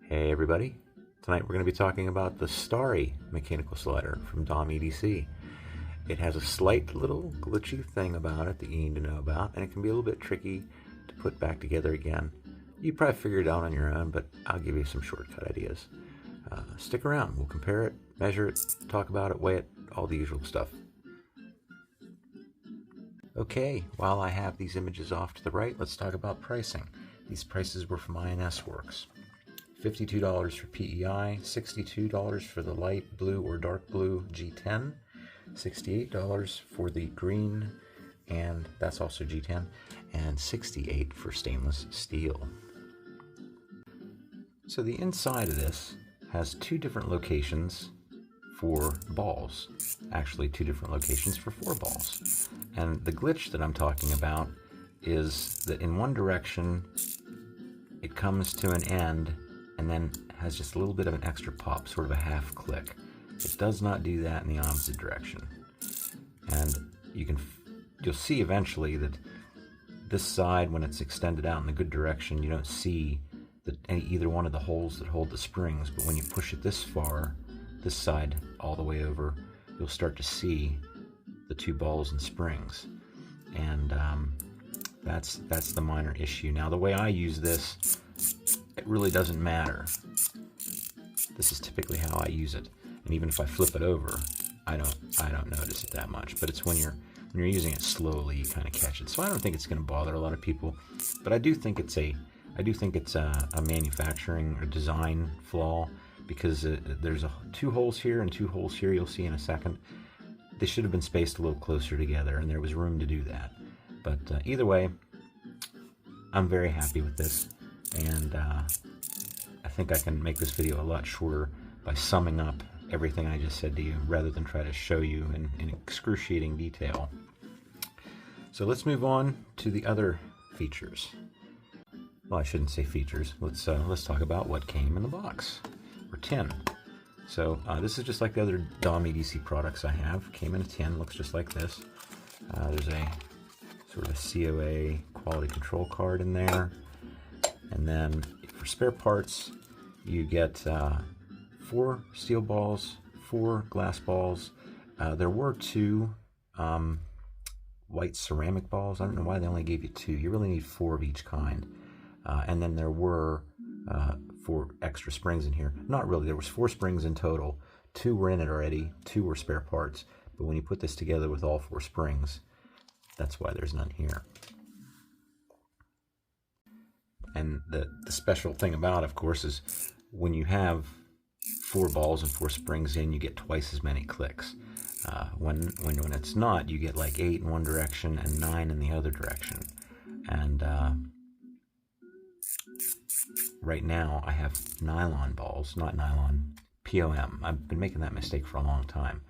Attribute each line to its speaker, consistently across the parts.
Speaker 1: Hey everybody, tonight we're going to be talking about the STARRY mechanical slider from EDC. It has a slight little glitchy thing about it that you need to know about, and it can be a little bit tricky to put back together again. You probably figure it out on your own, but I'll give you some shortcut ideas. Stick around, we'll compare it, measure it, talk about it, weigh it, all the usual stuff. Okay, while I have these images off to the right, let's talk about pricing. These prices were from INS Works. $52 for PEI, $62 for the light blue or dark blue G10, $68 for the green, and that's also G10, and $68 for stainless steel. So the inside of this has two different locations for balls, actually two different locations for 4 balls. And the glitch that I'm talking about is that in one direction it comes to an end and then has just a little bit of an extra pop, sort of a half click. It does not do that in the opposite direction. And you'll see eventually that this side, when it's extended out in the good direction, you don't see either one of the holes that hold the springs, but when you push it this far, this side all the way over, you'll start to see the 2 balls and springs. And that's the minor issue. Now the way I use this, it really doesn't matter. This is typically how I use it, and even if I flip it over, I don't notice it that much. But it's when you're using it slowly, you kind of catch it. So I don't think it's going to bother a lot of people, but I do think it's a manufacturing or design flaw, because there's 2 holes here and 2 holes here. You'll see in a second. They should have been spaced a little closer together, and there was room to do that. But either way, I'm very happy with this. And I think I can make this video a lot shorter by summing up everything I just said to you, rather than try to show you in excruciating detail. So let's move on to the other features. Well, I shouldn't say features. Let's talk about what came in the box, or tin. So this is just like the other EDC products I have. Came in a tin, looks just like this. There's a sort of a COA quality control card in there. And then for spare parts, you get 4 steel balls, 4 glass balls. There were 2 white ceramic balls. I don't know why they only gave you 2. You really need 4 of each kind. And then there were 4 extra springs in here. Not really, there was 4 springs in total. 2 were in it already, 2 were spare parts. But when you put this together with all 4 springs, that's why there's none here. And the special thing about, of course, is when you have 4 balls and 4 springs in, you get twice as many clicks. When it's not, you get like 8 in one direction and 9 in the other direction. And right now I have nylon balls, not nylon, POM. I've been making that mistake for a long time.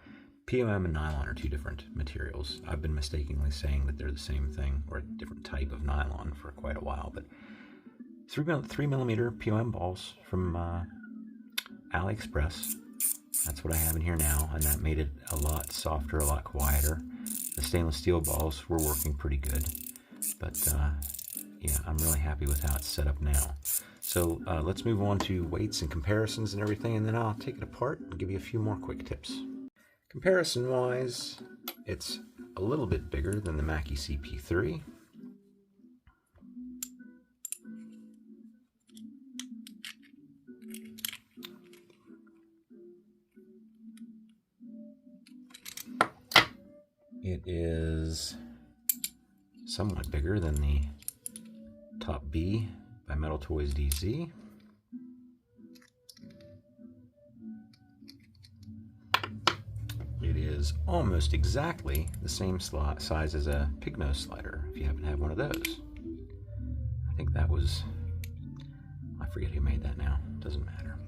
Speaker 1: POM and nylon are 2 different materials. I've been mistakenly saying that they're the same thing, or a different type of nylon, for quite a while. But 3mm POM balls from AliExpress. That's what I have in here now, and that made it a lot softer, a lot quieter. The stainless steel balls were working pretty good, but yeah, I'm really happy with how it's set up now. So let's move on to weights and comparisons and everything, and then I'll take it apart and give you a few more quick tips. Comparison-wise, it's a little bit bigger than the Mackie CP3. It is somewhat bigger than the Top B by Metal Toys DZ. It is almost exactly the same size as a pig nose slider, if you happen to have one of those. I think that was, I forget who made that now, doesn't matter.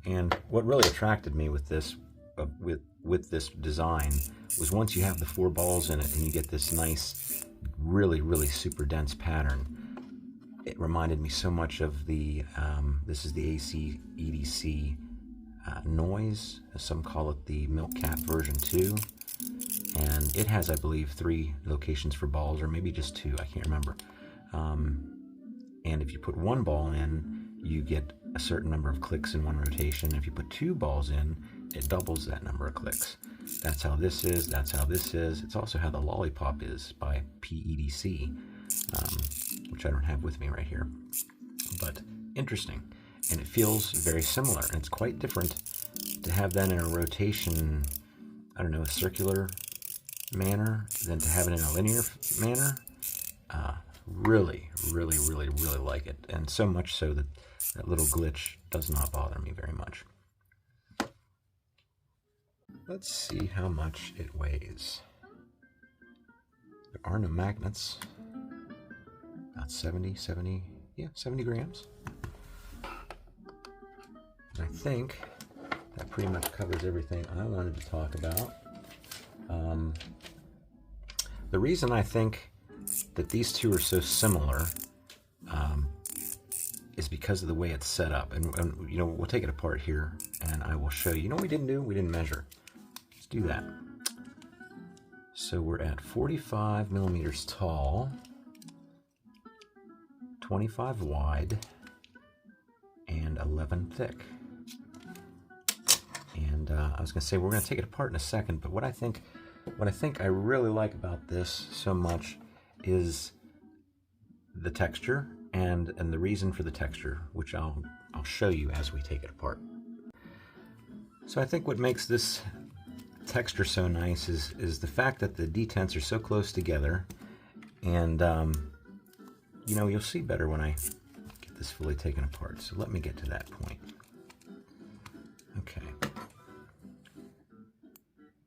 Speaker 1: And what really attracted me with this with this design was once you have the 4 balls in it and you get this nice, really super dense pattern. It reminded me so much of the this is the AC EDC noise, as some call it, the milk cap version 2, and it has, I believe, 3 locations for balls, or maybe just 2, I can't remember. And if you put one ball in, you get a certain number of clicks in one rotation. If you put two balls in, it doubles that number of clicks. That's how this is. That's how this is. It's also how the Lollipop is by EDC, which I don't have with me right here. But interesting. And it feels very similar. And it's quite different to have that in a rotation, I don't know, a circular manner than to have it in a linear manner. Really, really, really, really like it. And so much so that that little glitch does not bother me very much. Let's see how much it weighs. There are no magnets. About 70 grams. And I think that pretty much covers everything I wanted to talk about. The reason I think that these two are so similar is because of the way it's set up. And you know, we'll take it apart here and I will show you. You know what we didn't do? We didn't measure. Let's do that. So we're at 45 millimeters tall, 25 wide, and 11 thick. And I was going to say we're going to take it apart in a second, but what I think I really like about this so much is the texture and the reason for the texture, which I'll show you as we take it apart. So I think what makes this texture so nice is the fact that the detents are so close together, and you know, you'll see better when I get this fully taken apart. So let me get to that point. Okay.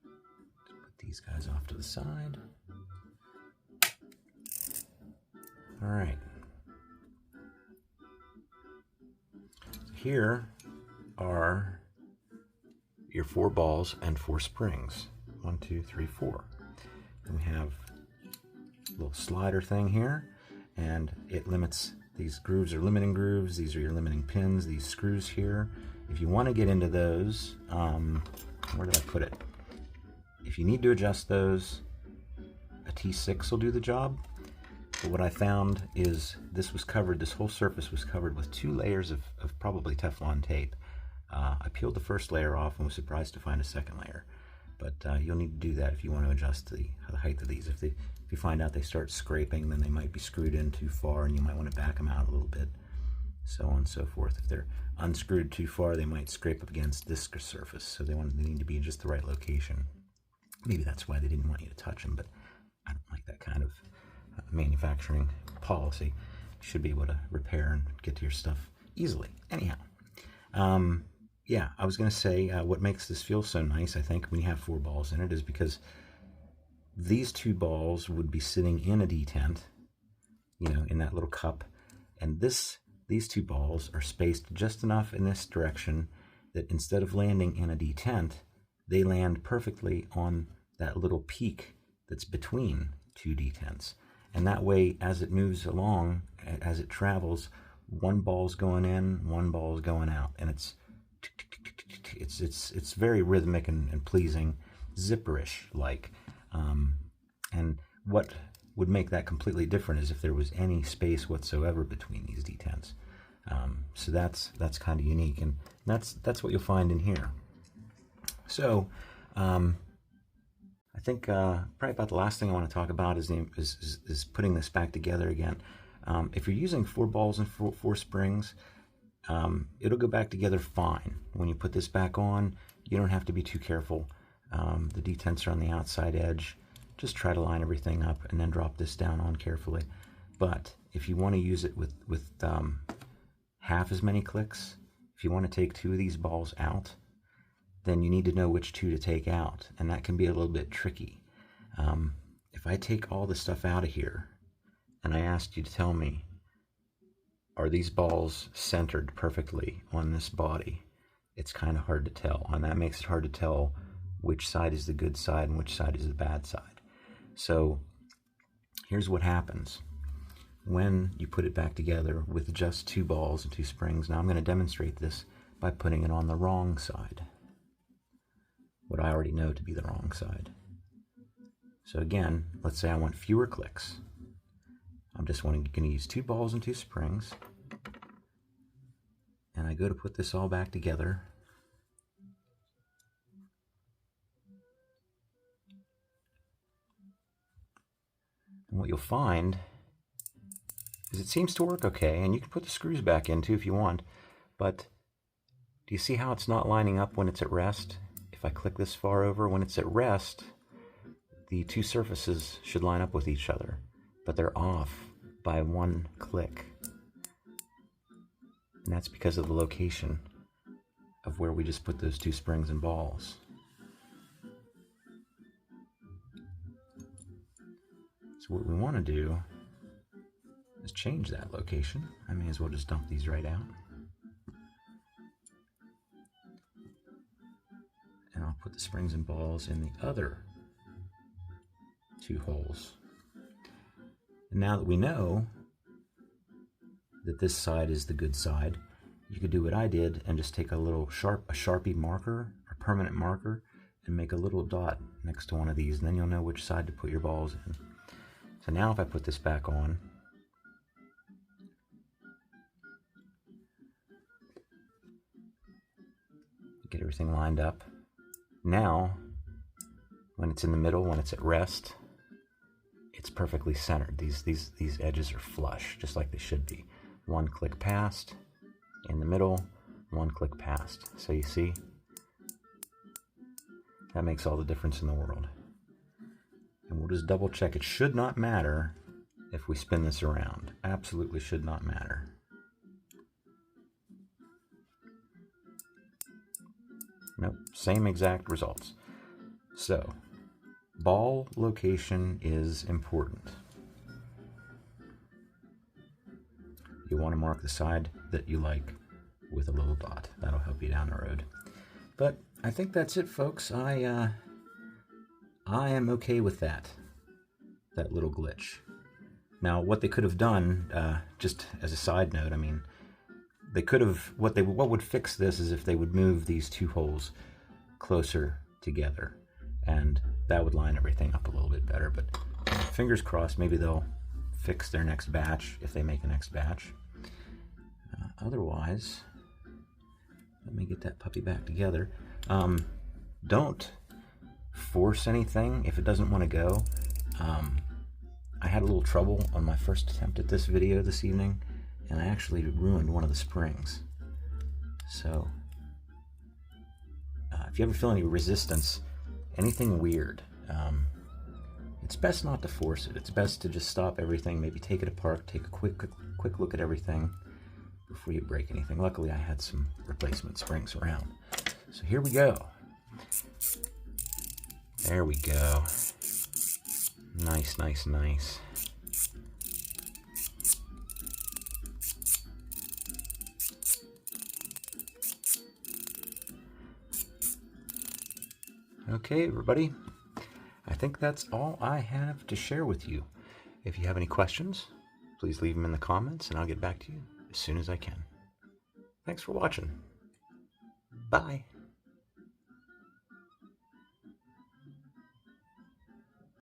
Speaker 1: Put these guys off to the side. All right. Here are your 4 balls and 4 springs. 1, 2, 3, 4. And we have a little slider thing here, and it limits. These grooves are limiting grooves. These are your limiting pins. These screws here. If you want to get into those, where did I put it? If you need to adjust those, a T6 will do the job. But what I found is this whole surface was covered with 2 layers of probably Teflon tape. I peeled the first layer off and was surprised to find a second layer. But you'll need to do that if you want to adjust the height of these. If you find out they start scraping, then they might be screwed in too far and you might want to back them out a little bit. So on and so forth. If they're unscrewed too far, they might scrape up against this surface. So they need to be in just the right location. Maybe that's why they didn't want you to touch them, but I don't like that kind of manufacturing policy. You should be able to repair and get to your stuff easily. Anyhow, yeah, I was going to say what makes this feel so nice, I think, when you have 4 balls in it is because these 2 balls would be sitting in a detent, you know, in that little cup, and these 2 balls are spaced just enough in this direction that instead of landing in a detent, they land perfectly on that little peak that's between 2 detents. And that way, as it moves along, as it travels, 1 ball's going in, 1 ball's going out, and it's very rhythmic and pleasing, zipperish like. And what would make that completely different is if there was any space whatsoever between these detents. So that's kind of unique, and that's what you'll find in here. So I think probably about the last thing I want to talk about is putting this back together again. If you're using 4 balls and 4 springs, it'll go back together fine. When you put this back on, you don't have to be too careful. The detents are on the outside edge. Just try to line everything up and then drop this down on carefully. But if you want to use it with half as many clicks, if you want to take 2 of these balls out, then you need to know which 2 to take out, and that can be a little bit tricky. If I take all the stuff out of here, and I asked you to tell me, are these balls centered perfectly on this body? It's kind of hard to tell, and that makes it hard to tell which side is the good side and which side is the bad side. So here's what happens when you put it back together with just 2 balls and 2 springs. Now I'm going to demonstrate this by putting it on the wrong side, what I already know to be the wrong side. So again, let's say I want fewer clicks. I'm just going to use 2 balls and 2 springs. And I go to put this all back together. And what you'll find is it seems to work okay, and you can put the screws back in too if you want, but do you see how it's not lining up when it's at rest? If I click this far over, when it's at rest, the 2 surfaces should line up with each other, but they're off by 1 click. And that's because of the location of where we just put those 2 springs and balls. So what we want to do is change that location. I may as well just dump these right out. And I'll put the springs and balls in the other 2 holes. And now that we know that this side is the good side, you could do what I did and just take a little Sharpie marker, or permanent marker, and make a little dot next to one of these, and then you'll know which side to put your balls in. So now if I put this back on, get everything lined up. Now, when it's in the middle, when it's at rest, it's perfectly centered. These edges are flush, just like they should be. 1 click past, in the middle, 1 click past. So you see, that makes all the difference in the world. And we'll just double check. It should not matter if we spin this around. Absolutely should not matter. Nope, same exact results. So, ball location is important. You want to mark the side that you like with a little dot. That'll help you down the road. But I think that's it, folks. I am okay with that little glitch. Now, what they could have done, just as a side note, I mean, they could have, what would fix this is if they would move these 2 holes closer together, and that would line everything up a little bit better. But fingers crossed, maybe they'll fix their next batch if they make a next batch. Otherwise, let me get that puppy back together. Don't force anything if it doesn't want to go. I had a little trouble on my first attempt at this video this evening, and I actually ruined one of the springs. So, if you ever feel any resistance, anything weird, it's best not to force it. It's best to just stop everything, maybe take it apart, take a quick look at everything before you break anything. Luckily, I had some replacement springs around. So here we go. There we go. Nice, nice, nice. Okay, everybody. I think that's all I have to share with you. If you have any questions, please leave them in the comments and I'll get back to you as soon as I can. Thanks for watching. Bye.